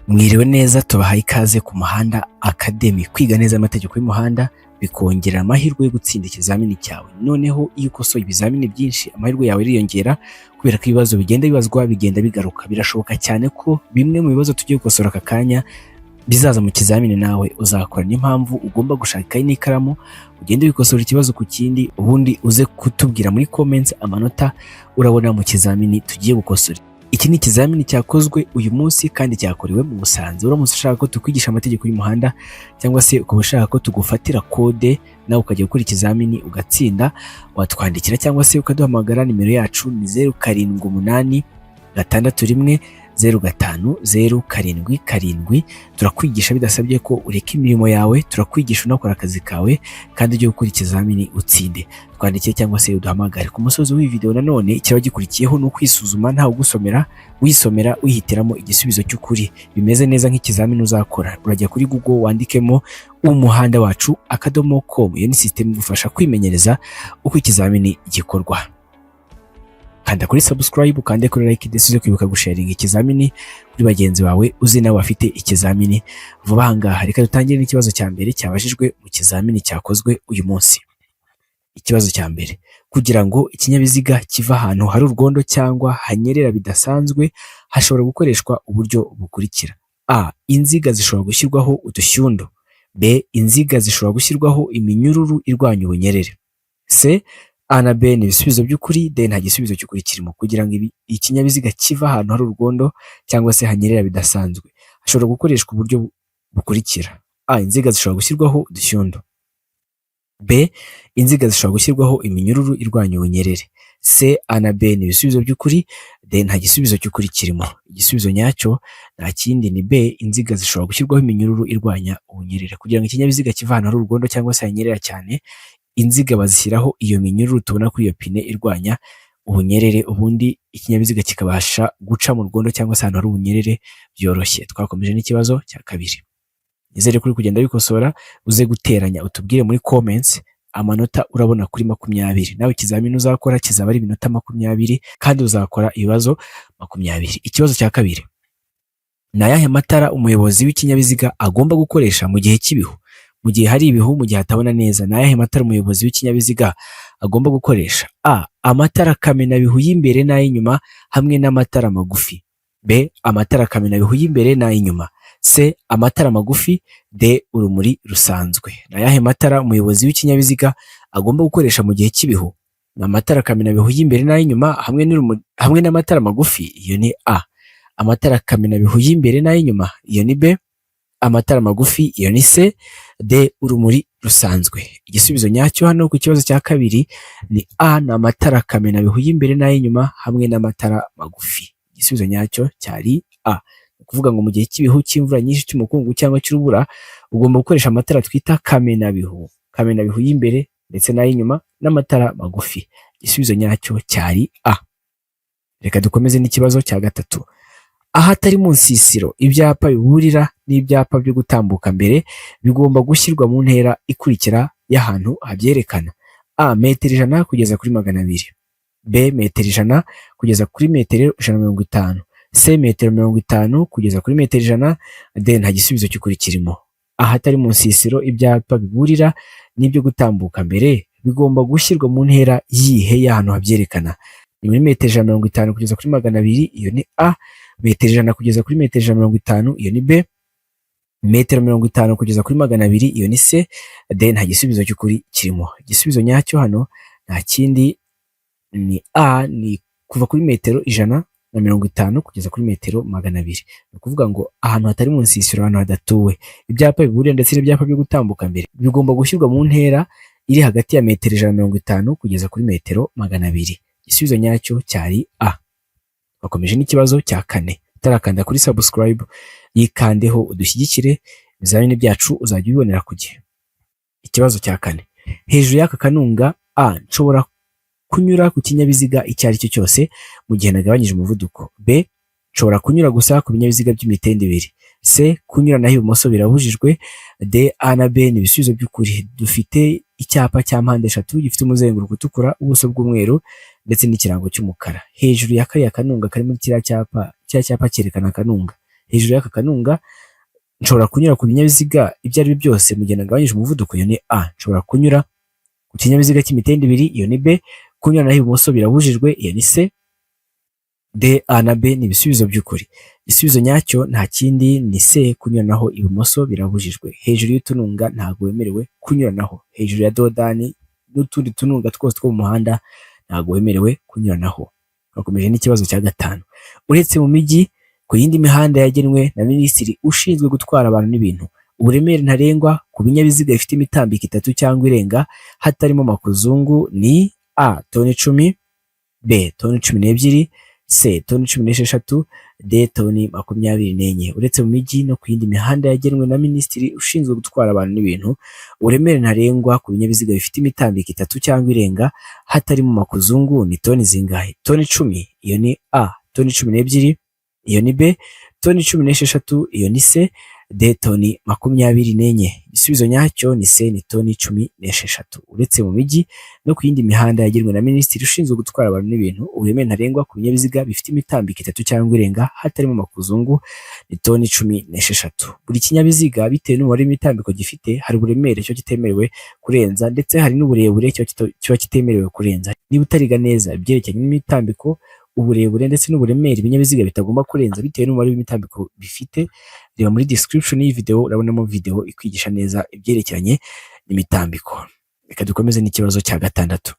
Mwiriwe neza, tubahaye ikaze ku Muhanda Academy. Kwiga neza amategeko y'umuhanda bikongera amahirwe yo gutsinda ikizamini cyawe. Noneho iyo ukosoye ibizamini byinshi, amahirwe yawe ariyongera kubera ko ibibazo bigenda bibazwa bigenda bigaruka. Birashoboka cyane ko bimwe mu bibazo tugiye gukosora aka kanya bizaza mu kizamini nawe uzakora. Niyo mpamvu ugomba gushaka ikayi n'ikaramu, ugende wikosora ikibazo ku kindi, ubundi uze kutubwira muri comments amanota urabona mu kizamini tugiye gukosora. Iki ni ikizamini cyakozwe uyu munsi kandi cyakorewe mu Musanze. Uramutse ushaka ko tukwigisha amategeko y'umuhanda cyangwa se ukaba ushaka ko tugufatira kode nawe ukajya gukora ikizamini ugatsinda, watwandikira cyangwa se ukaduhamagara. Nimero yacu ni 0786 661 0507. Turakwigisha bidasabye ko ureka imirimo yawe, turakwigisha unakora akazi kawe kandi ujye gukora ikizamini utsinde. Twandikire cyangwa se uduhamagare. Ku musozi w'iyi video nanone ikiraba gikurikiyeho no kwisuzuma ntawe ugusomera, wisomera wihitiramo igisubizo cy'ukuri. Bimeze neza nk'ikizamini uzakora. Urajya kuri Google wandikemo umuhanda wacu .com. Iyo ni system igufasha kwimenyereza uko ikizamini gikorwa. Kanda kuri subscribe, ukande kuri like ndetse uze kwibuka gusharinga ikizamini kuri bagenzi bawe uzi nawe bafite ikizamini vuba ahangaha. Reka dutangire n'ikibazo cya mbere cyabajijwe mu kizamini cyakozwe uyu munsi. Ikibazo cya mbere: kugira ngo ikinyabiziga kiva ahantu hari urwondo cyangwa hanyerera bidasanzwe hashobora gukoreshwa uburyo bukurikira. A. Inziga zishobora gushyirwaho udushyundo. B. Inziga zishobora gushyirwaho iminyururu irwanya ubunyerere. C. A na B ni ibisubizo by'ukuri, D nta gisubizo cy'ukuri kirimo. Kugira ngo ikinyabiziga kiva ahantu hari urwondo cyangwa se hanyerera bidasanzwe hashobora gukoreshwa uburyo bukurikira. A. Inziga zishobora gushyirwaho udushyundo. B. Inziga zishobora gushyirwaho iminyururu irwanya ubunyerere. C. A na B ni ibisubizo by'ukuri, D nta gisubizo cy'ukuri kirimo. Igisubizo nyacyo nta kindi ni B. Inziga zishobora gushyirwaho iminyururu irwanya ubunyerere. Kugira ngo ikinyabiziga kiva ahantu hari urwondo cyangwa se hanyerera cyane, inziga bazishyiraho iyo minyururu tubona kuri iyo pine irwanya ubunyerere, ubundi ikinyabiziga kikabasha guca mu rwondo cyangwa se ahantu hari ubunyerere byoroshye. Twakomeje n'ikibazo cya kabiri. Nizere kuri kugenda bikosora, uze guteranya utubwire muri comments amanota urabona kuri 20. Nawe ikizamini uzakora kizaba ari iminota 20 kandi uzakora ibibazo 20. Ikibazo cya kabiri: ni ayahe matara umuyobozi w'ikinyabiziga agomba gukoresha mu gihe cy'ibihu? Mu gihe hari ibihu, mu gihe hatabona neza, ni ayahe matara umuyobozi w'ikinyabiziga agomba gukoresha? A. Amatara kamenabihu y'imbere n'ay'inyuma hamwe n'amatara magufi. B. Amatara kamenabihu y'imbere n'ay'inyuma. C. Amatara magufi. D. Urumuri rusanzwe. Ni ayahe matara umuyobozi w'ikinyabiziga agomba gukoresha mu gihe cy'ibihu? Ni amatara kamenabihu y'imbere n'ay'inyuma hamwe n'amatara magufi. Iyo ni A. Amatara kamenabihu y'imbere n'ay'inyuma. Iyo ni B. Amatara magufi. Iyo ni C. D. Urumuri rusanzwe. Igisubizo nyacyo hano ku kibazo cya kabiri ni A. Ni amatara kamenabihu y'imbere n'ay'inyuma hamwe n'amatara magufi. Igisubizo nyacyo cyari A. Kuvuga ngo mu gihe cy'ibihu, cy'imvura nyinshi, cy'umukungu cyangwa cy'urubura ugomba gukoresha amatara twita kamenabihu y'imbere ndetse n'ay'inyuma n'amatara magufi. Igisubizo nyacyo cyari A. Reka dukomeze n'ikibazo cya gatatu. Ahatari mu nsisiro, ibyapa biburira n'ibyapa byo gutambuka mbere bigomba gushyirwa mu ntera ikurikira y'ahantu habyerekana. A. Metero 100 kugeza kuri 200. B. Metero 100 kugeza kuri metero 150. C. Metero 50 kugeza kuri metero 100. D nta gisubizo cy'ukuri kirimo. Ahatari mu nsisiro, ibyapa biburira n'ibyo gutambuka mbere bigomba gushyirwa mu ntera yihe y'ahantu habyerekana. Ni muri metero 150 kugeza kuri 200. Iyo ni A. Metero 100 kugeza kuri metero 150. Iyo ni B. Metero 50 kugeza kuri 200. Iyo ni C. D nta gisubizo cy'ukuri kirimo. Igisubizo nyacyo hano nta kindi ni A. Ni kuva kuri metero 150 kugeza kuri metero 200. Ni ukuvuga ngo ahantu hatari mu nsisiro, ahantu hadatuwe, ibyapa biburira ndetse n'ibyapa byo gutambuka mbere bigomba gushyirwa mu ntera iri hagati ya metero 150 kugeza kuri metero 200. Igisubizo nyacyo cyari A. Bakomeje n'ikibazo cya kane. Utarakanda kuri subscribe yikandeho udushyigikire, ibizamini byacu uzajya ubibonera ku gihe. Ikibazo cya kane: hejuru y'aka kanunga A. Nshobora kunyura ku kinyabiziga icyo ari cyo cyose mu gihe nagabanyije umuvuduko. B. Nshobora kunyura gusa ku binyabiziga by'imitende ibiri. C. Kunyura naho ibumoso birabujijwe. D. A na B ni ibisubizo by'ukuri. Dufite icyapa cya mpande eshatu gifite umuzenguruko utukura, ubuso bw'umweru ndetse n'ikirango cy'umukara. Hejuru ya kariya kanunga kari muri kiriya cyapa cyerekana akanunga hejuru y'aka kanunga nshobora kunyura ku binyabiziga ibyo ari byo byose mu gihe nagabanyije umuvuduko, iyo ni A. Nshobora kunyura ku kinyabiziga cy'imitende ibiri, iyo ni B. Kunyura naho ibumoso birabujijwe, iyo ni C. D, A na B ni ibisubizo by'ukuri. Igisubizo nyacyo nta kindi ni C, kunyuranaho ibumoso birabujijwe. Hejuru y'utununga ntabwo wemerewe kunyuranaho, hejuru ya dodani n'utundi tununga twose two mu muhanda ntabwo wemerewe kunyuranaho. Twakomeje n'ikibazo cya gatanu. Uretse mu mijyi, ku yindi mihanda yagenwe na minisitiri ushinzwe gutwara abantu n'ibintu, uburemere ntarengwa ku binyabiziga bifite imitambiko 3 cyangwa irenga hatarimo makuzungu ni A, toni 10, B, toni 12, C, toni 16, D, toni 24. Uretse mu mijyi no ku yindi mihanda yagenwe na minisitiri ushinzwe gutwara abantu n'ibintu, uburemere ntarengwa ku binyabiziga bifite imitambiko 3 cyangwa irenga hatarimo makuzungu ni toni zingahe? Toni 10, iyo ni A. Toni 12, iyo ni B. Toni 16, iyo ni C. D, toni 24. Igisubizo nyacyo ni C, ni toni 16. Uretse mu mijyi no ku yindi mihanda yagenwe na minisitiri ushinzwe gutwara abantu n'ibintu, uburemere ntarengwa ku binyabiziga bifite imitambiko 3 cyangwa irenga hatarimo makuzungu ni toni 16. Buri kinyabiziga bitewe n'umubare w'imitambiko gifite, hari uburemere cyo kitemerewe kurenza ndetse hari n'uburebure cyo kitemerewe kurenza. Niba utariga neza ibyerekeranye n'imitambiko, uburebure ndetse n'uburemere ibinyabiziga bitagomba kurenza bitewe n'umubare w'imitambiko bifite, reba muri description y'iyi video urabonamo video ikwigisha neza ibyerekeranye n'imitambiko. Reka dukomeze n'ikibazo cya gatandatu.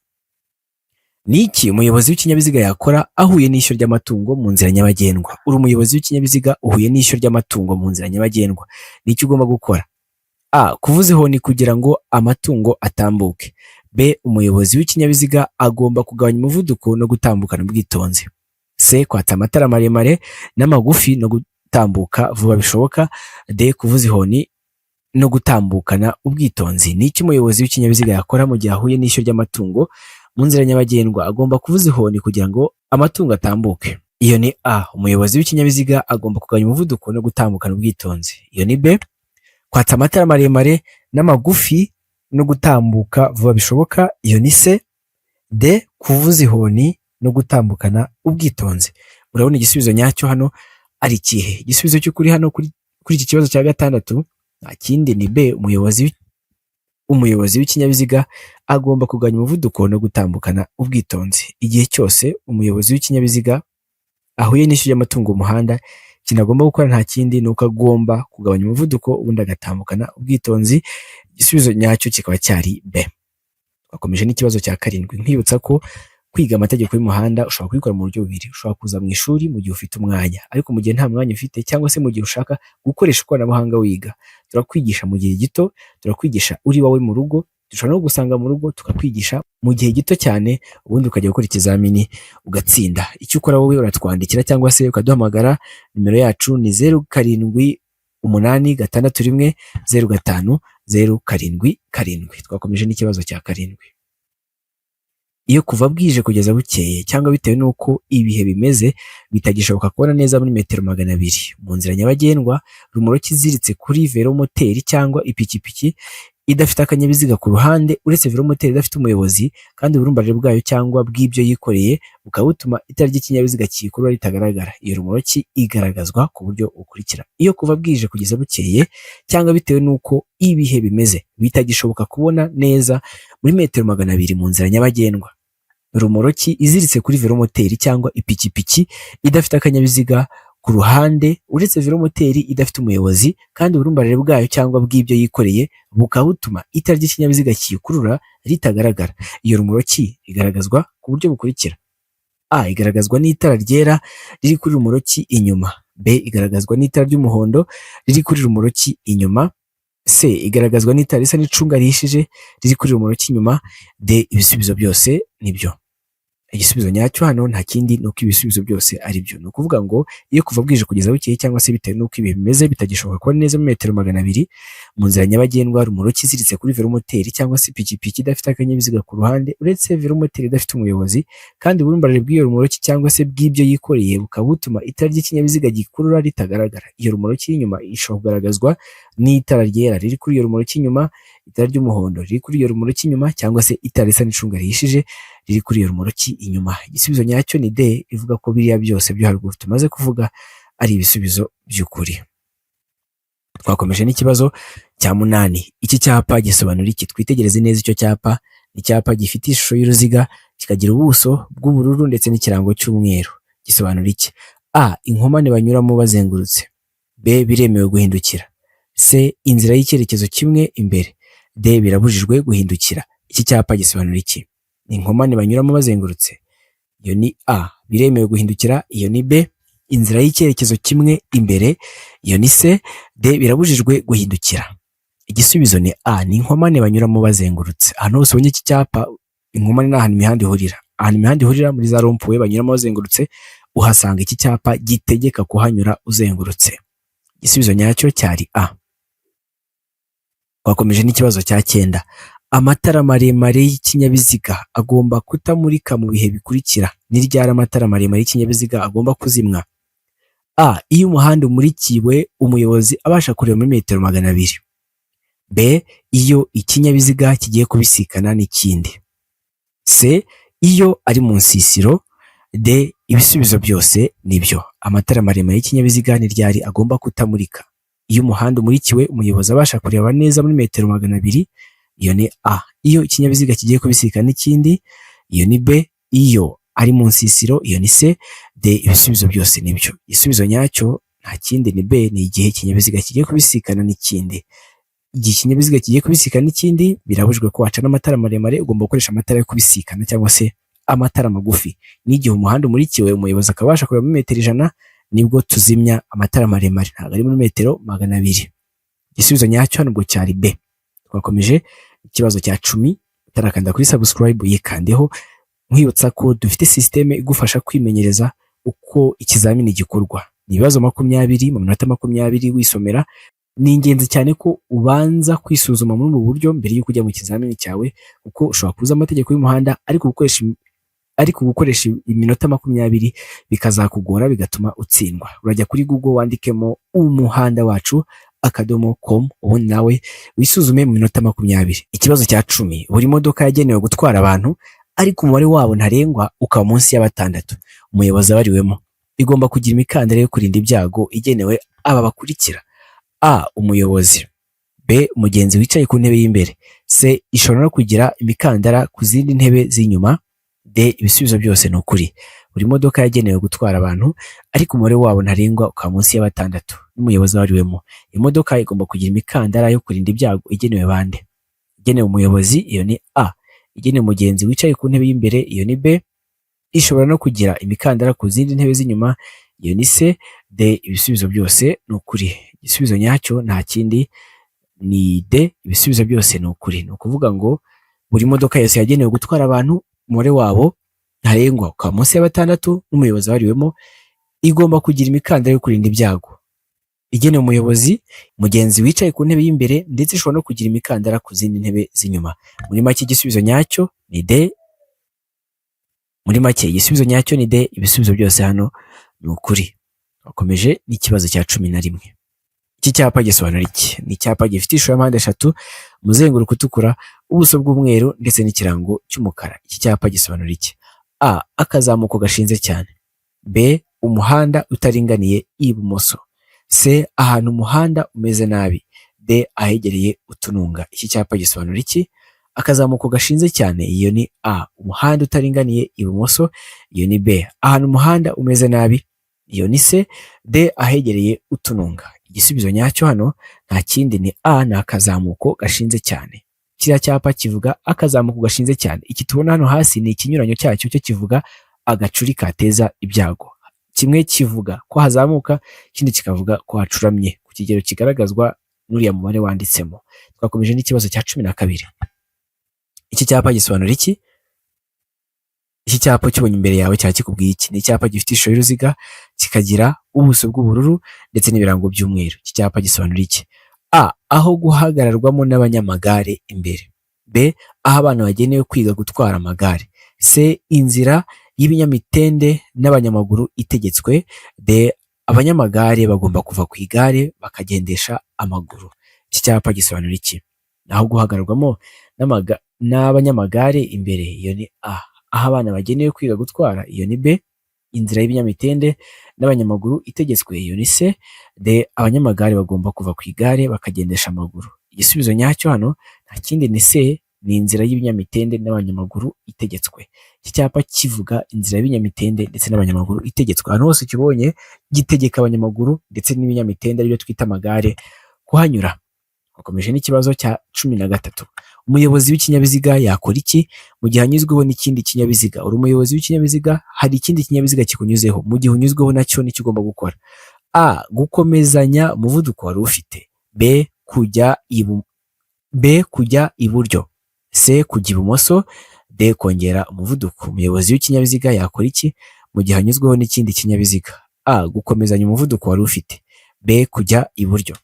Niki umuyobozi w'ikinyabiziga yakora ahuye n'ishyo ry'amatungo mu nzira nyabagendwa? Uri umuyobozi w'ikinyabiziga uhuye n'ishyo ry'amatungo mu nzira nyabagendwa, niki ugomba gukora? A, kuvuza ihoni kugira ngo amatungo atambuke. B, umuyobozi w'ikinyabiziga agomba kugabanya umuvuduko no gutambukana ubwitonzi. C, kwatsa amatara maremare n'amagufi no gutambuka vuba bishoboka. D, kuvuza ihoni no gutambukana ubwitonzi. Niki umuyobozi w'ikinyabiziga yakora mu gihe ahuye n'ishyo ry'amatungo mu nzira nyabagendwa? Agomba kuvuza ihoni kugira ngo amatungo atambuke. Iyo ni A. Umuyobozi w'ikinyabiziga agomba kugabanya umuvuduko no gutambukana ubwitonzi. Iyo ni B. Kwatsa amatara maremare n'amagufi no gutambuka vuba bishoboka. Iyo ni C. D, kuvuza ihoni no gutambukana ubwitonzi. Urabona igisubizo nyacyo hano ari ikihe? Igisubizo cy'ukuri hano kuri iki kibazo cya gatandatu nta kindi ni B. Umuyobozi w'ikinyabiziga agomba kugabanya umuvuduko no gutambukana ubwitonzi. Igihe cyose umuyobozi w'ikinyabiziga ahuye n'ishyo ry'amatungo mu muhanda, ikintu agomba gukora nta kindi ni uko agomba kugabanya umuvuduko ubundi agatambukana ubwitonzi. Igisubizo nyacyo kikaba cyari B. Twakomeje n'ikibazo cya karindwi. Nkwibutsa ko kwiga amategeko y'umuhanda ushobora kubikora mu buryo bubiri. Ushobora kuza mu ishuri mu gihe ufite umwanya, ariko mu gihe nta mwanya ufite cyangwa se mu gihe ushaka gukoresha ikoranabuhanga wiga, turakwigisha mu gihe gito, turakwigisha uri wawe mu rugo, dushobora no gusanga mu rugo tukakwigisha mu gihe gito cyane, ubundi ukajya gukora ikizamini ugatsinda. Icyo ukora wowe uratwandikira cyangwa se ukaduhamagara. Nimero yacu ni 0786610507. Twakomeje n'ikibazo cya karindwi. Iyo kuva bwije kugeza bukeye cyangwa bitewe n'uko ibihe bimeze bitagishoboka kubona neza muri metero 200 mu nzira nyabagendwa, rumoroki iziritse kuri velomoteri cyangwa ipikipiki idafite akanyabiziga ku ruhande uretse velomoteri idafite umuyobozi, kandi uburumbarire bwayo cyangwa bw'ibyo yikoreye bukaba butuma itara ry'ikinyabiziga kiyikurura ritagaragara. Iyo rumoroki igaragazwa ku buryo bukurikira. Iyo kuva bwije kugeza bukeye cyangwa bitewe n'uko ibihe bimeze bitagishoboka kubona neza muri metero 200 mu nzira nyabagendwa, rumoroki iziritse kuri velomoteri cyangwa ipikipiki idafite akanyabiziga ku ruhande uretse velomoteri idafite umuyobozi, kandi uburumbarire bwayo cyangwa bw'ibyo yikoreye bukaba butuma itara ry'ikinyabiziga kiyikurura ritagaragara. Iyo rumoroki igaragazwa ku buryo bukurikira. A, igaragazwa n'itara ryera riri kuri rumoroki inyuma. B, igaragazwa n'itara ry'umuhondo riri kuri rumoroki inyuma. C, igaragazwa n'itara risa n'icunga rihishije riri kuri rumoroki inyuma. D, ibisubizo byose nibyo. Igisubizo nyacyo hano nta kindi nuko ibisubizo byose ari byo. Ni ukuvuga ngo iyo kuva bwije kugeza bukeye cyangwa se bitewe n'uko ibihe bimeze bitagishoboka kubona neza muri metero 200 mu nzira nyabagendwa, rumoroki iziritse kuri velomoteri cyangwa se ipikipiki idafite akanyabiziga ku ruhande uretse velomoteri idafite umuyobozi, kandi uburumbarire bw'iyo rumoroki cyangwa se bw'ibyo yikoreye bukaba butuma itara ry'ikinyabiziga gikurura ritagaragara. Iyo rumoroki y'inyuma ishobora kugaragazwa n'itara ryera riri kuri iyo rumoroki inyuma, itara ry'umuhondo riri kuri iyo rumoroki inyuma, cyangwa se itara risa n'icunga rihishije riri kuri iyo rumoroki inyuma. Igisubizo nyacyo ni D, ivuga ko biriya byose byo haruguru tumaze kuvuga ari ibisubizo by'ukuri. Twakomeje n'ikibazo cya 8. Iki cyapa gisobanura iki? Twitegereze neza icyo cyapa. Icyapa gifite ishusho y'uruziga, kikagira ubuso bw'ubururu ndetse n'ikirango cy'umweru. Gisobanura iki? A. Inkomane banyuramo bazengurutse. B. Biremewe guhindukira. C. Inzira y'icyerekezo kimwe imbere. D. Birabujijwe guhindukira. Iki cyapa gisobanura iki? Inkomane banyuramo bazengurutse. Iyo ni A. Biremewe guhindukira. Iyo ni B. Inzira y'icyerekezo kimwe imbere. Iyo ni C. D. Birabujijwe guhindukira. Igisubizo ni A. Ni inkomane banyuramo bazengurutse. Ahantu hose ubonye iki cyapa, inkomane ni ahantu imihanda ihurira. Ahantu imihanda ihurira muri za rompuwe banyuramo bazengurutse, uhasanga iki cyapa gitegeka kuhanyura uzengurutse. Igisubizo nyacyo cyari A. Twakomeje n'ikibazo cya 9. Amatara maremare y'ikinyabiziga agomba kutamurika mu bihe bikurikira. Ni ryari amatara maremare y'ikinyabiziga agomba kuzimwa? A. Iyo umuhanda umurikiwe umuyobozi abasha kureba muri metero 200. B. Iyo ikinyabiziga kigiye kubisikana n'ikindi. C. Iyo ari mu nsisiro. D. Ibisubizo byose nibyo. Amatara maremare y'ikinyabiziga ni ryari agomba kutamurika? Iyo umuhanda umurikiwe umuyobozi abasha kureba neza muri metero 200. Iyo ni A. Iyo ikinyabiziga kigiye kubisikana n'ikindi. Iyo ni B. Iyo ari mu nsisiro. Iyo ni C. D. Ibisubizo byose nibyo. Igisubizo nyacyo nta kindi ni B. Ni igihe ikinyabiziga kigiye kubisikana n'ikindi. Igihe ikinyabiziga kigiye kubisikana n'ikindi, birabujijwe ko wacana amatara maremare, ugomba gukoresha amatara yo kubisikana cyangwa se amatara magufi. N'igihe umuhanda umurikiwe umuyobozi akabasha kureba muri metero 100, nibwo tuzimya amatara maremare, ntabwo ari muri metero 200. Igisubizo nyacyo hano ubwo cyari B. Twakomeje ikibazo cya 10. Utarakanda kuri subscribe yikandeho, nkwibutsa ko dufite systeme igufasha kwimenyereza uko ikizamini gikorwa. Ni ibibazo 20 mu minota 20 wisomera. Ni ingenzi cyane ko ubanza kwisuzuma muri ubu buryo mbere y'uko ujya mu kizamini cyawe, kuko ushobora kuza amategeko y'umuhanda ariko gukoresha iminota 20 bikazakugora bigatuma utsindwa. Urajya kuri Google wandikemo umuhanda wacu .com ubundi nawe wisuzume mu minota 20. Ikibazo cya 10. Buri modoka yagenewe gutwara abantu ariko umubare wabo ntarengwa ukaba munsi ya 6. Umuyobozi abariwemo igomba kugira imikandara yo kurinda ibyago igenewe aba bakurikira. A. Umuyobozi. B. Umugenzi wicaye ku ntebe y'imbere. C. Ishobora no kugira imikandara ku zindi ntebe z'inyuma. D. Ibisubizo byose ni ukuri. Buri modoka yagenewe gutwara abantu ariko umubare wabo ntarengwa ukaba munsi ya 6 n'umuyobozi wariwemo. Imodoka igomba kugira imikandara yo kurinda ibyago igenewe bande? Igenewe umuyobozi. Iyo ni A. Igenewe umugenzi wicaye ku ntebe y'imbere. Iyo ni B. Ishobora no kugira imikandara ku zindi ntebe z'inyuma. Iyo ni C. D. Ibisubizo byose ni ukuri. Igisubizo nyacyo nta kindi ni D. Ibisubizo byose ni ukuri. Ni ukuvuga ngo buri modoka yose yagenewe gutwara abantu umubare wabo ntarengwa ukaba munsi ya 6 n'umuyobozi wariwemo, igomba kugira imikandara yo kurinda ibyago igenewe umuyobozi, mugenzi wicaye ku ntebe y'imbere, ndetse ishobora no kugira imikandara ku zindi ntebe z'inyuma. Muri make igisubizo nyacyo ni D. Ibisubizo byose hano ni ukuri. Twakomeje n'ikibazo cya 11. Iki cyapa gisobanura iki? Ni icyapa gifite ishusho ya mpande 3, umuzenguruko utukura, ubuso bw'umweru ndetse n'ikirango cy'umukara. Iki cyapa gisobanura iki? A. Akazamuko gashinze cyane. B. Umuhanda utaringaniye ibumoso. C. Ahantu umuhanda umeze nabi. D. Ahegereye utununga. Iki cyapa gisobanura iki? Akazamuko gashinze cyane. Iyo ni A. Umuhanda utaringaniye ibumoso. Iyo ni B. Ahantu umuhanda umeze nabi. Iyo ni C. D. Ahegereye utununga. Igisubizo nyacyo hano nta kindi ni A. Ni akazamuko gashinze cyane. Kiriya cyapa kivuga akazamuko gashinze cyane. Iki tubona hano hasi ni ikinyuranyo cyacyo cyo kivuga agacuri kateza ibyago. Kimwe kivuga ko hazamuka, ikindi kikavuga ko hacuramye ku kigero kigaragazwa n'uriya mubare wanditsemo. Twakomeje n'ikibazo cya 12. Iki cyapa gisobanura iki? Iki cyapa kibonye imbere yawe cyari kikubwiye iki? Ni icyapa gifite ishusho y'uruziga, kikagira ubuso bw'ubururu ndetse n'ibirango by'umweru. Iki cyapa gisobanura iki? A. Aho guhagararwamo n'abanyamagare imbere. B. Aho abantu bagenewe kwiga gutwara amagare. C. Inzira y'ibinyamitende n'abanyamaguru itegetswe. D. Abanyamagare bagomba kuva ku igare bakagendesha amaguru. Iki cyapa gisobanura iki? Aho guhagararwamo n'abanyamagare imbere. Iyo ni A. Aho abana bagenewe kwiga gutwara. Iyo ni B. inzira y'ibinyamitende n'abanyamaguru itegetswe, iyo ni C. D. Abanyamagare bagomba kuva ku igare bakagendesha amaguru. Igisubizo nyacyo hano nta kindi ni C, ni inzira y'ibinyamitende n'abanyamaguru itegetswe. Iki cyapa kivuga inzira y'ibinyamitende ndetse n'abanyamaguru itegetswe. Ahantu hose ukibonye gitegeka abanyamaguru ndetse n'ibinyamitende aribyo twita amagare kuhanyura. Twakomeje n'ikibazo cya 13. Umuyobozi w'ikinyabiziga yakora iki mu gihe anyuzweho n'ikindi kinyabiziga? Uri umuyobozi w'ikinyabiziga, hari ikindi kinyabiziga kikunyuzeho, mu gihe unyuzweho nacyo nicyo ugomba gukora: A. Gukomezanya umuvuduko wari ufite. B. Kujya iburyo. C. Kujya ibumoso. D. Kongera umuvuduko. Umuyobozi w'ikinyabiziga yakora iki mu gihe anyuzweho n'ikindi kinyabiziga? A. Gukomezanya umuvuduko wari ufite. B. Kujya iburyo.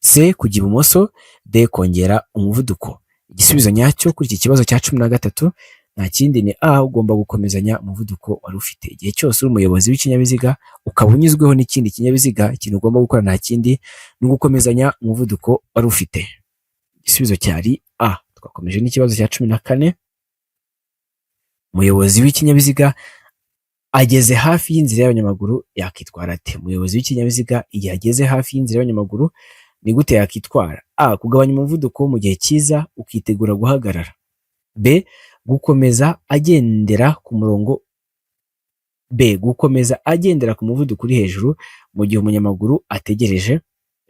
C. Kujya ibumoso. D. Kongera umuvuduko. Igisubizo nyacyo kuri iki kibazo cya 13 nta kindi ni A. Ugomba gukomezanya umuvuduko wari ufite. Igihe cyose uri umuyobozi w'ikinyabiziga ukaba unyuzweho n'ikindi kinyabiziga, ikintu ugomba gukora nta kindi ni ugukomezanya umuvuduko wari ufite. Igisubizo cyari A. Twakomeje n'ikibazo cya 14. Umuyobozi w'ikinyabiziga ageze hafi y'inzira y'abanyamaguru yakitwara ate? Umuyobozi w'ikinyabiziga igihe ageze hafi y'inzira y'abanyamaguru ni gute yakitwara? A. Kugabanya umuvuduko mu gihe cyiza ukitegura guhagarara. B. Gukomeza agendera ku murongo. B. Gukomeza agendera ku muvuduko uri hejuru mu gihe umunyamaguru ategereje.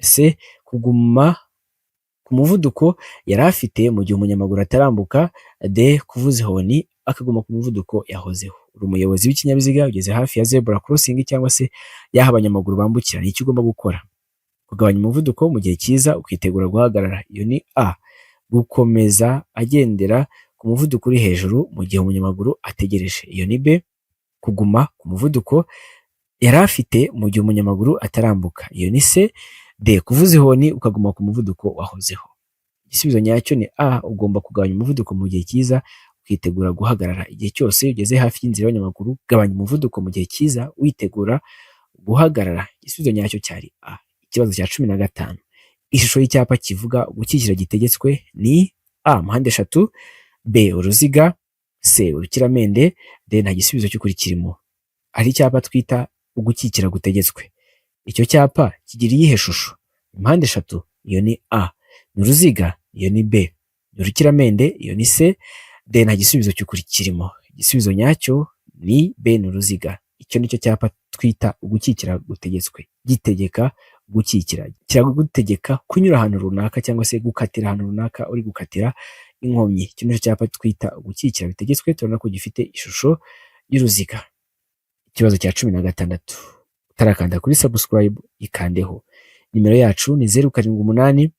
C. Kuguma ku muvuduko yari afite mu gihe umunyamaguru atarambuka. D. Kuvuza ihoni akaguma ku muvuduko yahozeho. Uri umuyobozi w'ikinyabiziga ugeze hafi ya zebra crossing cyangwa se yaho abanyamaguru bambukira, ni iki ugomba gukora? Kugabanya umuvuduko mu gihe cyiza ukitegura guhagarara. Iyo ni A. Gukomeza agendera ku muvuduko uri hejuru mu gihe umunyamaguru ategereje. Iyo ni B. Kuguma ku muvuduko yari afite mu gihe umunyamaguru atarambuka. Iyo ni C. D. Kuvuza ihoni ukaguma ku muvuduko wahozeho. Igisubizo nyacyo ni A. Ugomba kugabanya umuvuduko mu gihe cyiza ukitegura guhagarara. Igihe cyose ugeze hafi y'inzira y'abanyamaguru gabanya umuvuduko mu gihe cyiza witegura guhagarara. Igisubizo nyacyo cyari A. Ikibazo cya 15. Ishusho y'icyapa kivuga gukikira gitegetswe ni A. Mpande eshatu. B. Uruziga. C. Urukiramende. D. Nta gisubizo cy'ukuri kirimo. Hari icyapa twita ugukikira gutegetswe. Icyo cyapa kigira iyihe shusho? Impande eshatu. Iyo ni A. Ni uruziga. Iyo ni B. Ni urukiramende. Iyo ni C. D. Nta gisubizo cy'ukuri kirimo. Igisubizo nyacyo ni B. Ni uruziga. Icyo nicyo cyapa twita ugukikira gutegetswe. Gitegeka gukikira, kiragutegeka kunyura ahantu runaka cyangwa se gukatira ahantu runaka uri gukatira inkomyi. Icyo nicyo cyapa twita gukikira bitegetswe. Turabona ko gifite ishusho y'uruziga. Ikibazo cya 16. Utarakanda kuri subscribe ikandeho. Nimero yacu ni 078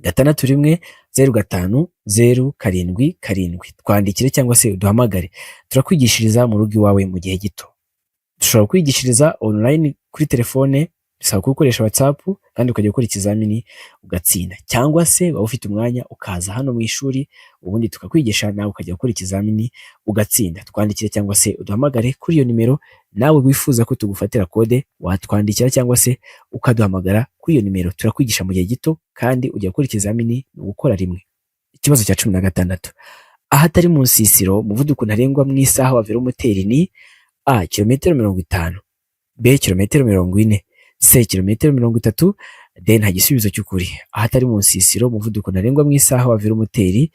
611 05 077. Twandikire cyangwa se uduhamagare, turakwigishiriza mu rugo iwawe mu gihe gito. Dushobora kwigishiriza online kuri telefone, bisaba gukoresha WhatsApp kandi ukajya gukora ikizamini ugatsinda, cyangwa se waba ufite umwanya ukaza hano mu ishuri ubundi tukakwigisha nawe ukajya gukora ikizamini ugatsinda. Twandikire cyangwa se uduhamagare kuri iyo nimero. Nawe wifuza ko tugufatira kode watwandikira cyangwa se ukaduhamagara kuri iyo nimero, turakwigisha mu gihe gito kandi ujya gukora ikizamini gukora rimwe. Ikibazo cya 16. Ahatari mu nsisiro umuvuduko ntarengwa mu isaha wa velomoteri ni A. Kilometero 50. B. Kilometero 40. C. Kilometero 30. D. Nta gisubizo cy'ukuri. Ahatari mu nsisiro umuvuduko ntarengwa mu isaha wa velomoteri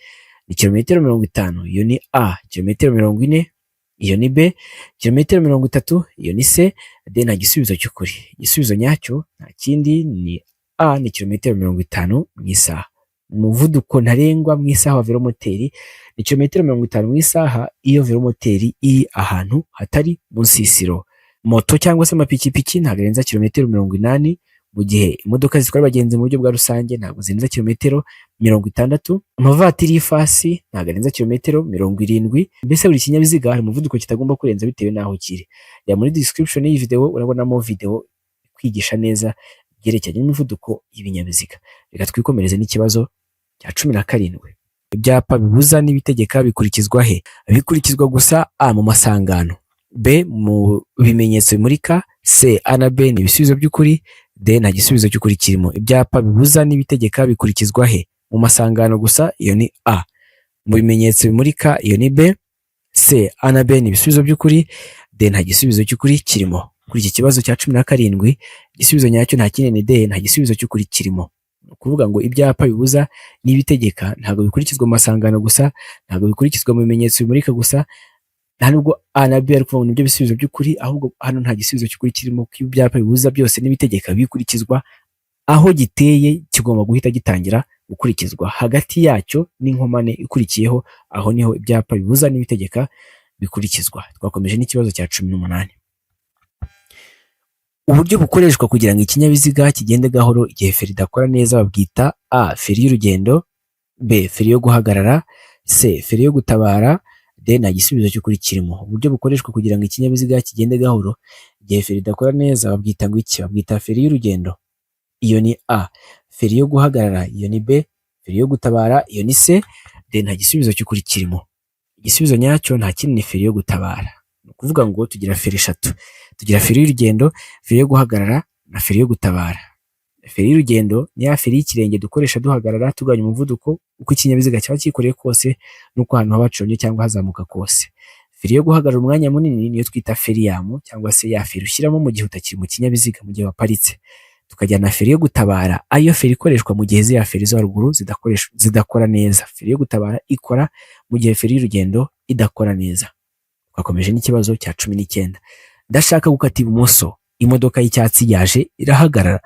ni kilometero 50. Iyo ni A. Kilometero 40. Iyo ni B. Kilometero 30. Iyo ni C. D. Nta gisubizo cy'ukuri. Igisubizo nyacyo nta kindi ni A. Ni kilometero 50 mu isaha. Umuvuduko ntarengwa mu isaha wa velomoteri ni kilometero 50 mu isaha iyo velomoteri iri ahantu hatari mu nsisiro. Moto cyangwa se amapikipiki ntabwo arenza kilometero 80, mu gihe imodoka zitwara abagenzi mu buryo bwa rusange ntabwo zirenza kilometero 60. Amavatiri y'ifasi ntabwo arenza kilometero 70. Mbese buri kinyabiziga hari umuvuduko kitagomba kurenza bitewe n'aho kiri. Ya muri description y'iyi video urabonamo video kwigisha neza byerekeranye n'imivuduko y'ibinyabiziga. Reka twikomereze n'ikibazo cya 17. Ibyapa bibuza n'ibitegeka bikurikizwa he? Bikurikizwa gusa A. Mu masangano. B. Mu bimenyetso bimurika. C. A na B ni ibisubizo by'ukuri. D. Nta gisubizo cy'ukuri kirimo. Ibyapa bibuza n'ibitegeka bikurikizwa he? Mu masangano gusa. Iyo ni A. Mu bimenyetso bimurika. Iyo ni B. C. A na B ni ibisubizo by'ukuri. D nta gisubizo cy'ukuri kirimo. Kuri iki kibazo cya 17 igisubizo nyacyo nta kindi ni D, nta gisubizo cy'ukuri kirimo. Kuvuga ngo ibyapa bibuza n'ibitegeka ntabwo bikurikizwa mu masangano gusa, ntabwo bikurikizwa mu bimenyetso bimurika gusa, nta nubwo A na B ari kuvuga ngo nibyo bisubizo by'ukuri, ahubwo hano nta gisubizo cy'ukuri kirimo, ko ibyapa bibuza byose n'ibitegeka bikurikizwa aho giteye, kigomba guhita gitangira gukurikizwa. Hagati yacyo n'inkomane ikurikiyeho, aho niho ibyapa bibuza n'ibitegeka bikurikizwa. Twakomeje n'ikibazo cya 18. Uburyo bukoreshwa kugira ngo ikinyabiziga kigende gahoro igihe feri idakora neza babwita A feri y'urugendo, B feri yo guhagarara, C feri yo gutabara, D nta gisubizo cy'ukuri kirimo. Uburyo bukoreshwa kugira ngo ikinyabiziga kigende gahoro igihe feri idakora neza babwita ngo iki? Babwita feri y'urugendo, iyo ni A. Feri yo guhagarara, iyo ni B. Feri yo gutabara, iyo ni C. D nta gisubizo cy'ukuri kirimo. Igisubizo nyacyo nta kindi ni feri yo gutabara. Ni ukuvuga ngo tugira feri eshatu, tugira feri y'urugendo, feri yo guhagarara na feri yo gutabara. Feri y'urugendo ni ya feri y'ikirenge dukoresha duhagarara tugabanya umuvuduko uko ikinyabiziga cyaba cyikoreye kose n'uko ahantu haba haconye cyangwa hazamuka kose. Feri yo guhagarara umwanya munini niyo twita feriyamu, cyangwa se ya feri ushyiramo mu gihe utakiri mu kinyabiziga mu gihe waparitse. Tukajyana na feri yo gutabara, ayo feri ikoreshwa mu gihe ziriya feri zo haruguru zidakora neza. Feri yo gutabara ikora mu gihe feri y'urugendo idakora neza. Twakomeje n'ikibazo cya 19. Ndashaka gukata ibumoso, imodoka y'icyatsi yaje irahagarara,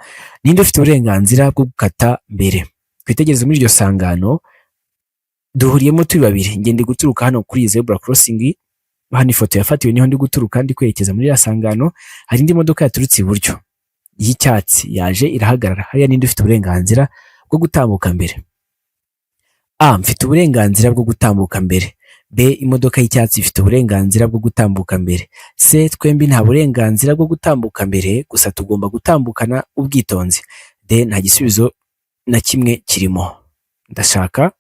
ninde ufite uburenganzira bwo gukata mbere? Twitegereze muri iryo sangano, duhuriyemo turi babiri, njye ndi guturuka hano kuri zebra crossing, hano ifoto yafatiwe niho ndi guturuka ndi kwerekeza muri iriya sangano. Hari indi modoka yaturutse iburyo y'icyatsi yaje irahagarara, hariya ninde ufite uburenganzira bwo gutambuka mbere? A mfite uburenganzira bwo gutambuka mbere, B imodoka y'icyatsi ifite uburenganzira bwo gutambuka mbere, C twembi nta burenganzira bwo gutambuka mbere, gusa tugomba gutambukana ubwitonzi. D nta gisubizo na kimwe kirimo. Ndashaka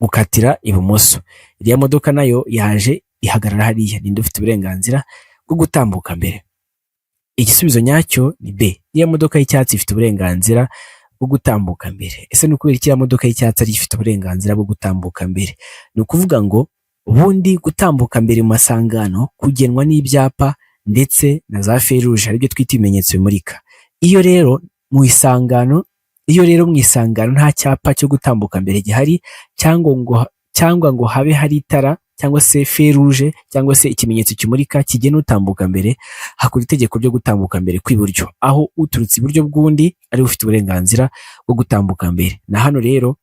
gukatira ibumoso, iriya modoka nayo yaje ihagarara hariya, ninde ufite uburenganzira bwo gutambuka mbere? Igisubizo nyacyo ni B, iriya modoka y'icyatsi ifite uburenganzira bwo gutambuka mbere. Ese ni ukubera iki iriya modoka y'icyatsi ari ifite uburenganzira bwo gutambuka mbere? Ni ukuvuga ngo ubundi gutambuka mbere mu masangano kugenwa n'ibyapa ndetse na za feruje, aribyo twita ibimenyetso bimurika. Iyo rero mu isangano nta cyapa cyo gutambuka mbere gihari, cyangwa ngo habe hari itara cyangwa se feruje cyangwa se ikimenyetso kimurika kigena utambuka mbere, hakora itegeko ryo gutambuka mbere kw'iburyo, aho uturutse iburyo bw'undi ari ufite uburenganzira bwo gutambuka mbere. Na hano rero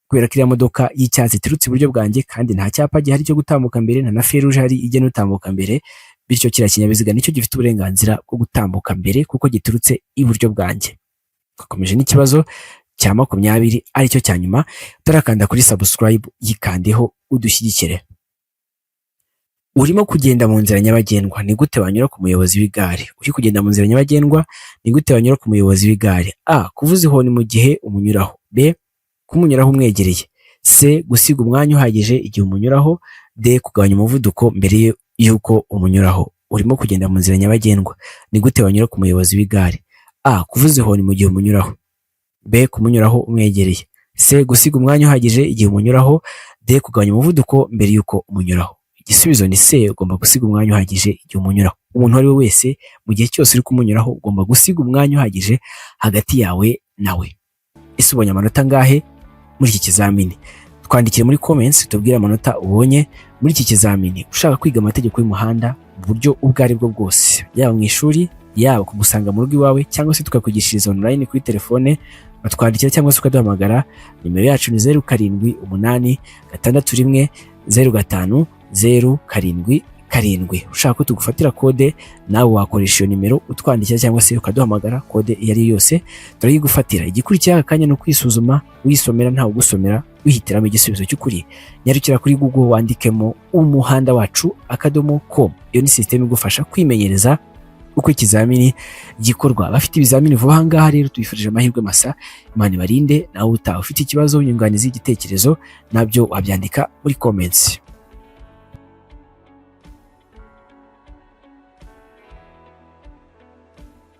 kubera ko iriya modoka y'icyatsi iturutse iburyo bwanjye kandi nta cyapa gihari cyo gutambuka mbere, nta na feruje hari igena utambuka mbere, bityo kiriya kinyabiziga nicyo gifite uburenganzira bwo gutambuka mbere kuko giturutse iburyo bwanjye. Twakomeje n'ikibazo cya 20 aricyo cya nyuma. Utarakanda kuri subscribe yikandeho udushyigikire. Urimo kugenda mu nzira nyabagendwa, ni gute wanyura ku muyobozi w'igare? Uri kugenda mu nzira nyabagendwa, ni gute wanyura ku muyobozi w'igare? A kuvuza ihoni mu gihe umunyuraho, B kumunyuraho umwegereye, C gusiga umwanya uhagije igihe umunyuraho, D kugabanya umuvuduko mbere y'uko umunyuraho. Urimo kugenda mu nzira nyabagendwa, ni gute wanyura ku muyobozi w'igare? A kuvuza ihoni mu gihe umunyuraho, B kumunyuraho umwegereye, C gusiga umwanya uhagije igihe umunyuraho, D kugabanya umuvuduko mbere y'uko umunyuraho. Igisubizo ni C, ugomba gusiga umwanya uhagije igihe umunyuraho. Umuntu ari we wese mu gihe cyose uri kumunyuraho ugomba gusiga umwanya uhagije hagati yawe nawe. Ese ubonye amanota ngahe muri iki kizamini? Twandikire muri comments tubwire amanota ubonye muri iki kizamini. Ushaka kwiga amategeko y'umuhanda mu buryo ubwo ari bwo bwose, yaba mu ishuri, yaba kugusanga mu rugo iwawe, cyangwa se tukakugishiriza online kuri telefone, batwandikira cyangwa se ukaduhamagara. Nimero yacu ni 0786610507. Ushaka ko tugufatira kode nawe wakoresha iyo nimero utwandikira cyangwa se ukaduhamagara, kode iyo ari yose turayigufatira. Igikurikira akanya no kwisuzuma, wisomera ntawe ugusomera, wihitiramo igisubizo cy'ukuri. Nyarukira kuri Google wandikemo umuhanda wacu .com. Iyo ni system igufasha kwimenyereza uko ikizamini gikorwa. Bafite ibizamini vuba aha ngaha rero tubifurije amahirwe masa. Imana ibarinde. Nawe utaha ufite ikibazo, inyunganizi, igitekerezo, nabyo wabyandika muri comments.